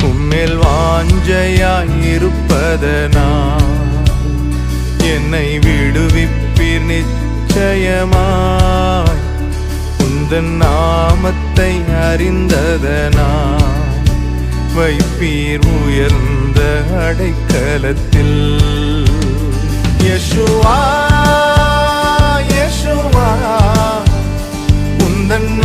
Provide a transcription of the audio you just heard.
உம்மேல் வாஞ்சையாயிருப்பதனால் என்னை விடுவிப்பீர் நிச்சயமாய். உந்தன் நாமத்தை அறிந்ததனால் வைப்பீர் உயர்ந்த அடைக்கலத்தில். யெஷுவா யெஷுவா உந்தன்